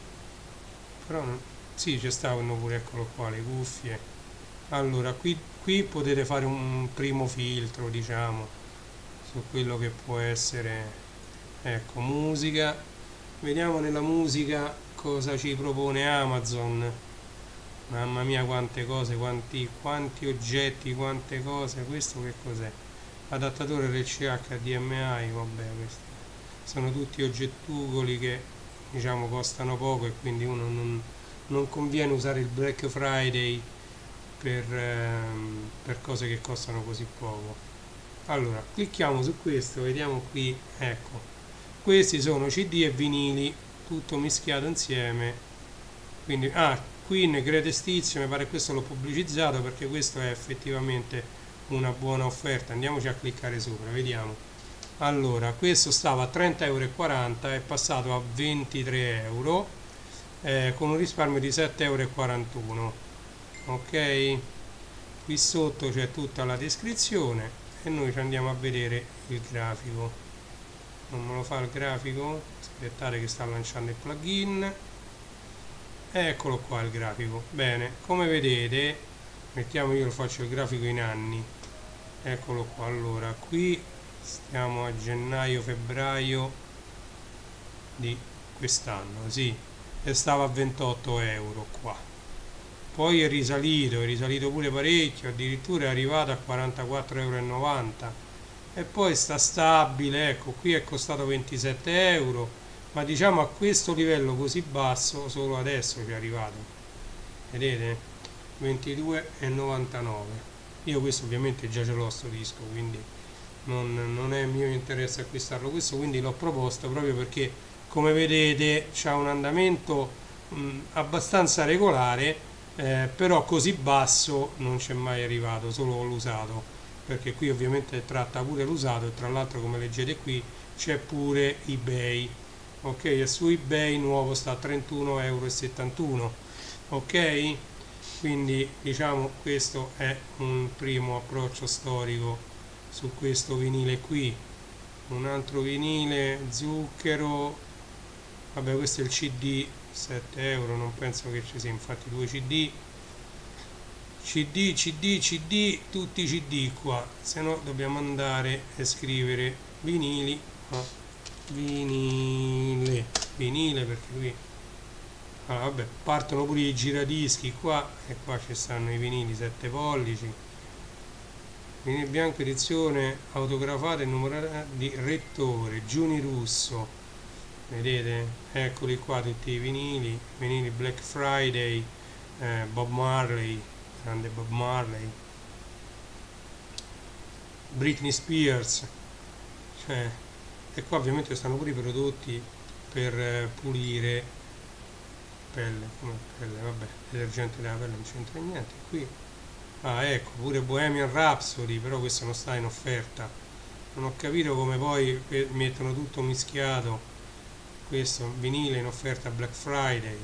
però non, sì, ci stavano pure, eccolo qua, le cuffie. Allora, qui potete fare un primo filtro, diciamo, su quello che può essere, ecco, musica. Vediamo nella musica cosa ci propone Amazon. Mamma mia, quante cose, quanti oggetti, quante cose. Questo che cos'è? Adattatore RCH HDMI, vabbè, questi sono tutti oggettugoli che, diciamo, costano poco e quindi uno non conviene usare il Black Friday per cose che costano così poco. Allora, clicchiamo su questo, vediamo qui, ecco, questi sono CD e vinili, tutto mischiato insieme. Quindi, qui in Greatest Hits, mi pare che questo l'ho pubblicizzato perché questo è effettivamente una buona offerta. Andiamoci a cliccare sopra, vediamo. Allora, questo stava a 30,40 €, è passato a 23 euro, con un risparmio di 7,41 €. Ok, qui sotto c'è tutta la descrizione e noi ci andiamo a vedere il grafico. Non me lo fa il grafico? Aspettate che sta lanciando il plugin. Eccolo qua il grafico. Bene, come vedete, mettiamo, io lo faccio il grafico in anni. Eccolo qua. Allora, qui stiamo a gennaio-febbraio di quest'anno, sì, e stava a 28 euro qua. Poi è risalito pure parecchio, addirittura è arrivato a 44,90 € e poi sta stabile, ecco, qui è costato 27 euro, ma diciamo a questo livello così basso solo adesso ci è arrivato, vedete? 22,99 €. Io questo ovviamente già ce l'ho sto disco, quindi non è mio interesse acquistarlo questo, quindi l'ho proposto proprio perché, come vedete, c'ha un andamento abbastanza regolare, però così basso non c'è mai arrivato, solo l'usato, perché qui ovviamente tratta pure l'usato e tra l'altro, come leggete qui, c'è pure eBay. Ok, e su eBay nuovo sta a 31,71 €. Ok, quindi diciamo questo è un primo approccio storico su questo vinile qui. Un altro vinile zucchero, vabbè, questo è il CD, 7 euro, non penso che ci sia, infatti due CD, tutti CD qua, se no dobbiamo andare e scrivere vinili, vinile perché qui, allora, vabbè, partono pure i giradischi qua e qua ci stanno i vinili 7 pollici, vinile bianco edizione autografata e numerata di Rettore, Giuni Russo, vedete? Eccoli qua tutti i vinili Black Friday, Bob Marley, grande Bob Marley, Britney Spears, cioè, e qua ovviamente stanno pure i prodotti per pulire pelle, come pelle, vabbè, detergente della pelle non c'entra niente qui. Ecco, pure Bohemian Rhapsody, però questo non sta in offerta, non ho capito come poi mettono tutto mischiato. Questo vinile in offerta Black Friday,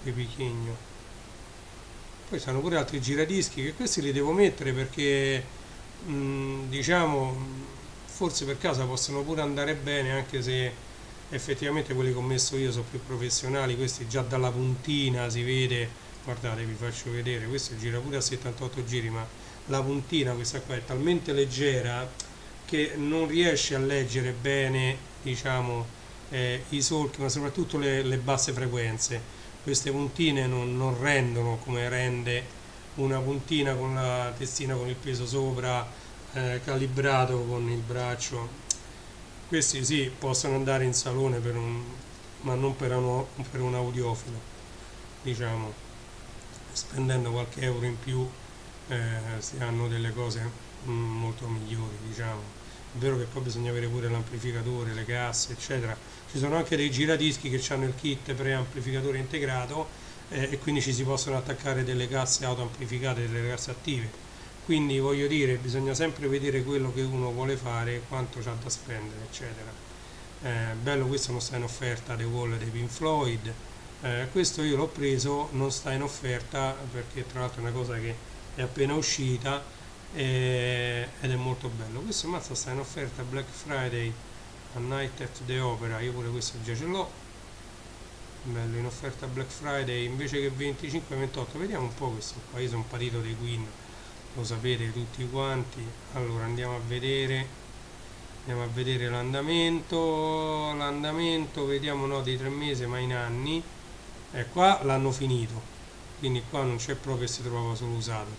qui picchigno. Poi stanno pure altri giradischi che questi li devo mettere perché diciamo forse per casa possono pure andare bene, anche se effettivamente quelli che ho messo io sono più professionali. Questi già dalla puntina si vede, guardate, vi faccio vedere, questo gira pure a 78 giri, ma la puntina, questa qua, è talmente leggera che non riesce a leggere bene, diciamo, i solchi, ma soprattutto le basse frequenze. Queste puntine non rendono come rende una puntina con la testina con il peso sopra, calibrato con il braccio. Questi sì, possono andare in salone ma non per un audiofilo, diciamo, spendendo qualche euro in più si hanno delle cose molto migliori, diciamo. È vero che poi bisogna avere pure l'amplificatore, le casse, eccetera. Ci sono anche dei giradischi che hanno il kit preamplificatore integrato, e quindi ci si possono attaccare delle casse autoamplificate, delle casse attive. Quindi voglio dire, bisogna sempre vedere quello che uno vuole fare, quanto c'ha da spendere, eccetera. Bello, questo non sta in offerta, The Wall dei Pink Floyd. Questo io l'ho preso, non sta in offerta perché tra l'altro è una cosa che è appena uscita ed è molto bello. Questo mazzo sta in offerta Black Friday A Night at the Opera, io pure questo già ce l'ho, bello, in offerta Black Friday invece che 25-28. Vediamo un po' questo qua, io sono patito dei Queen, lo sapete tutti quanti. Allora andiamo a vedere l'andamento, vediamo, no, di 3 mesi ma in anni, e qua l'hanno finito, quindi qua non c'è proprio, si trovava solo usato.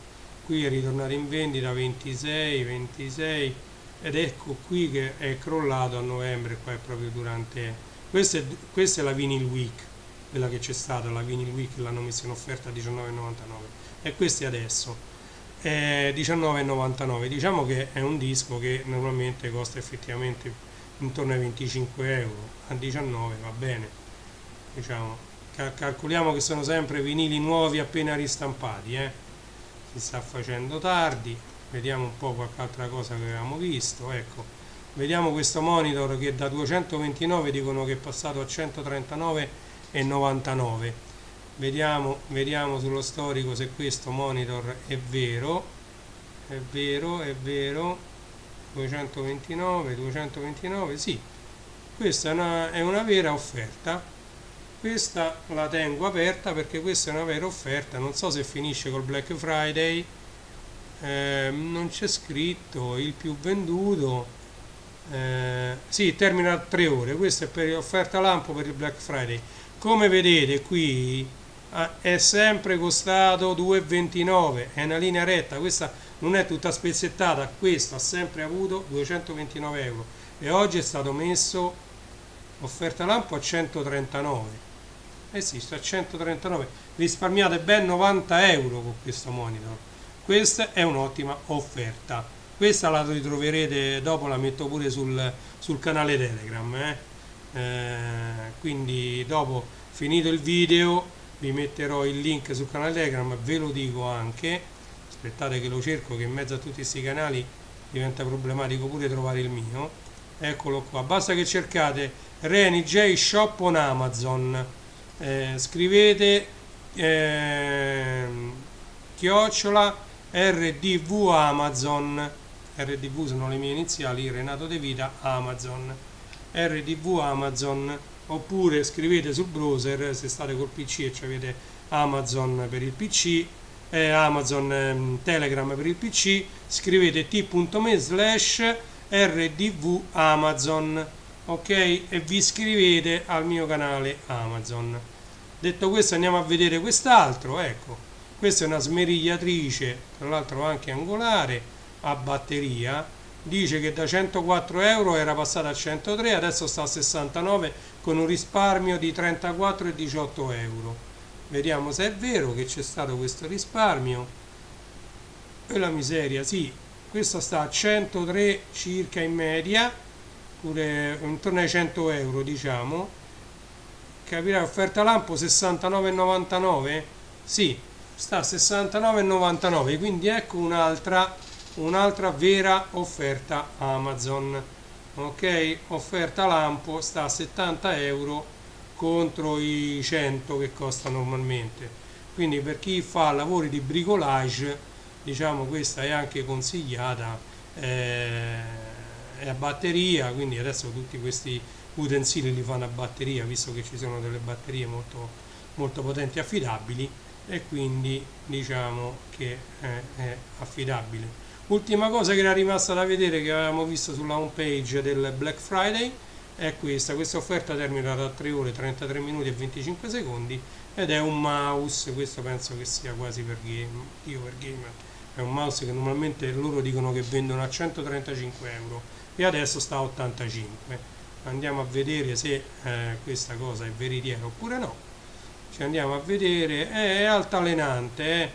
Qui è ritornato in vendita 26, ed ecco qui che è crollato a novembre. Qua è proprio durante, questa è la Vinyl Week, quella che c'è stata, la Vinyl Week, l'hanno messa in offerta a 19,99, e questi adesso è 19,99. Diciamo che è un disco che normalmente costa effettivamente intorno ai 25 euro, a 19 va bene, diciamo. Calcoliamo che sono sempre vinili nuovi appena ristampati, si sta facendo tardi. Vediamo un po' qualche altra cosa che avevamo visto, ecco, vediamo questo monitor che da 229 dicono che è passato a 139,99. Vediamo sullo storico se questo monitor è vero, 229, sì, questa è una vera offerta. Questa la tengo aperta perché questa è una vera offerta, non so se finisce col Black Friday, non c'è scritto il più venduto, sì, termina a 3 ore. Questa è per l'offerta lampo per il Black Friday. Come vedete qui è sempre costato 2,29, è una linea retta, questa non è tutta spezzettata, questa ha sempre avuto 229 euro e oggi è stato messo offerta lampo a 139. Sì, sta a 139, risparmiate ben 90 euro con questo monitor. Questa è un'ottima offerta, questa la ritroverete dopo, la metto pure sul canale Telegram, quindi dopo, finito il video, vi metterò il link sul canale Telegram, ve lo dico anche, aspettate che lo cerco, che in mezzo a tutti questi canali diventa problematico pure trovare il mio. Eccolo qua, basta che cercate Reni J Shop on Amazon, scrivete chiocciola RDV Amazon, RDV sono le mie iniziali, Renato De Vita Amazon, RDV Amazon, oppure scrivete sul browser se state col PC e avete Amazon per il PC, Amazon Telegram per il PC, scrivete t.me/rdv Amazon, ok, e vi iscrivete al mio canale Amazon. Detto questo, andiamo a vedere quest'altro. Ecco, questa è una smerigliatrice, tra l'altro anche angolare, a batteria. Dice che da 104 euro era passata a 103, adesso sta a 69 con un risparmio di 34,18 euro. Vediamo se è vero che c'è stato questo risparmio. E la miseria, sì, questa sta a 103 circa in media, pure intorno ai 100 euro, diciamo. Capirà, offerta lampo 69,99, sì, sta a 69,99, quindi ecco un'altra vera offerta Amazon, ok. Offerta lampo sta a 70 euro contro i 100 che costa normalmente, quindi per chi fa lavori di bricolage, diciamo, questa è anche consigliata, è a batteria, quindi adesso tutti questi utensili li fanno a batteria, visto che ci sono delle batterie molto, molto potenti e affidabili, e quindi diciamo che è affidabile. Ultima cosa che era rimasta da vedere, che avevamo visto sulla home page del Black Friday, è questa offerta termina da 3 ore 33 minuti e 25 secondi ed è un mouse. Questo penso che sia quasi per gamer, è un mouse che normalmente loro dicono che vendono a 135 euro e adesso sta a 85. Andiamo a vedere se questa cosa è veritiera oppure no. Ci andiamo a vedere, è altalenante,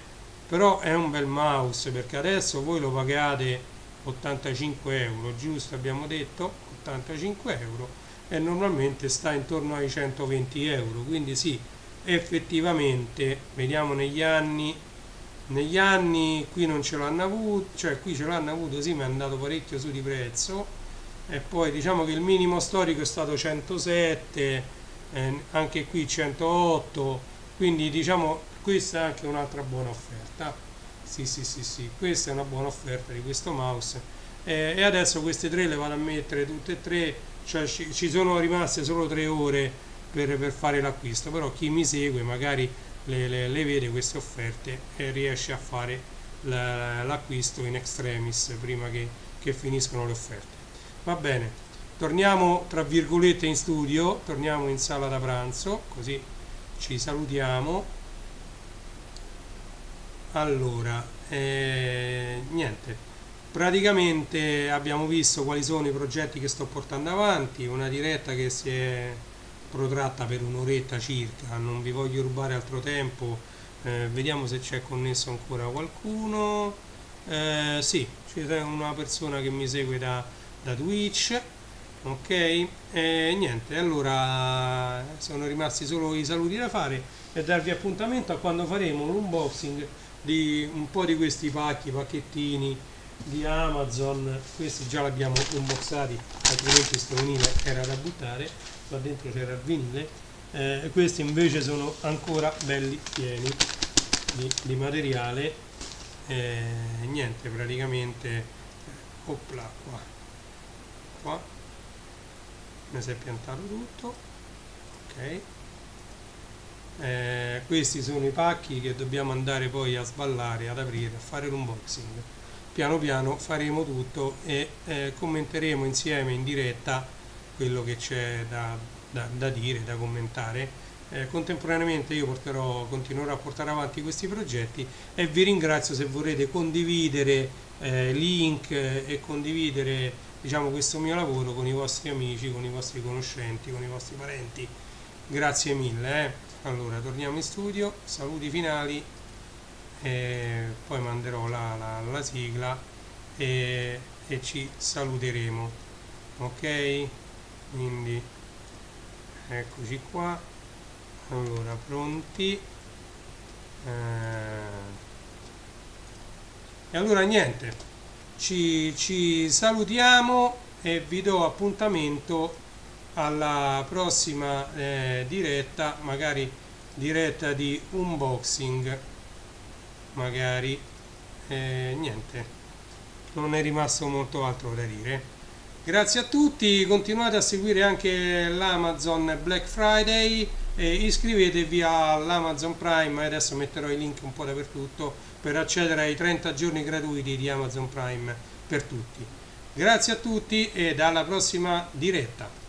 però è un bel mouse, perché adesso voi lo pagate 85 euro, giusto? Abbiamo detto 85 euro, e normalmente sta intorno ai 120 euro, quindi sì, effettivamente, vediamo negli anni qui non ce l'hanno avuto, cioè qui ce l'hanno avuto, sì, ma è andato parecchio su di prezzo. E poi diciamo che il minimo storico è stato 107, anche qui 108, quindi diciamo questa è anche un'altra buona offerta. Sì, questa è una buona offerta di questo mouse, e adesso queste tre le vado a mettere tutte e tre cioè ci sono rimaste solo 3 ore per fare l'acquisto, però chi mi segue magari le vede queste offerte e riesce a fare l'acquisto in extremis prima che finiscono le offerte. Va bene, torniamo tra virgolette in studio, torniamo in sala da pranzo, così ci salutiamo. Allora, niente, praticamente abbiamo visto quali sono i progetti che sto portando avanti, una diretta che si è protratta per un'oretta circa, non vi voglio rubare altro tempo, vediamo se c'è connesso ancora qualcuno. Sì, c'è una persona che mi segue da Twitch, ok. Niente, allora sono rimasti solo i saluti da fare e darvi appuntamento a quando faremo l'unboxing di un po' di questi pacchettini di Amazon. Questi già l'abbiamo unboxati, altrimenti sto vinile era da buttare, qua dentro c'era il vinile. Questi invece sono ancora belli pieni di materiale. Niente, praticamente opla, qua mi si è piantato tutto, ok. Questi sono i pacchi che dobbiamo andare poi a sballare, ad aprire, a fare l'unboxing. Piano piano faremo tutto e commenteremo insieme in diretta quello che c'è da dire, da commentare. Contemporaneamente io continuerò a portare avanti questi progetti e vi ringrazio se vorrete condividere link e condividere, diciamo, questo mio lavoro con i vostri amici, con i vostri conoscenti, con i vostri parenti. Grazie mille. Allora torniamo in studio, saluti finali, poi manderò la sigla e ci saluteremo, ok. Quindi eccoci qua, allora pronti, e allora niente, ci salutiamo e vi do appuntamento alla prossima diretta, magari diretta di unboxing, magari. Niente, non è rimasto molto altro da dire. Grazie a tutti, continuate a seguire anche l'Amazon Black Friday e iscrivetevi all'Amazon Prime, e adesso metterò i link un po' dappertutto per accedere ai 30 giorni gratuiti di Amazon Prime per tutti. Grazie a tutti e alla prossima diretta.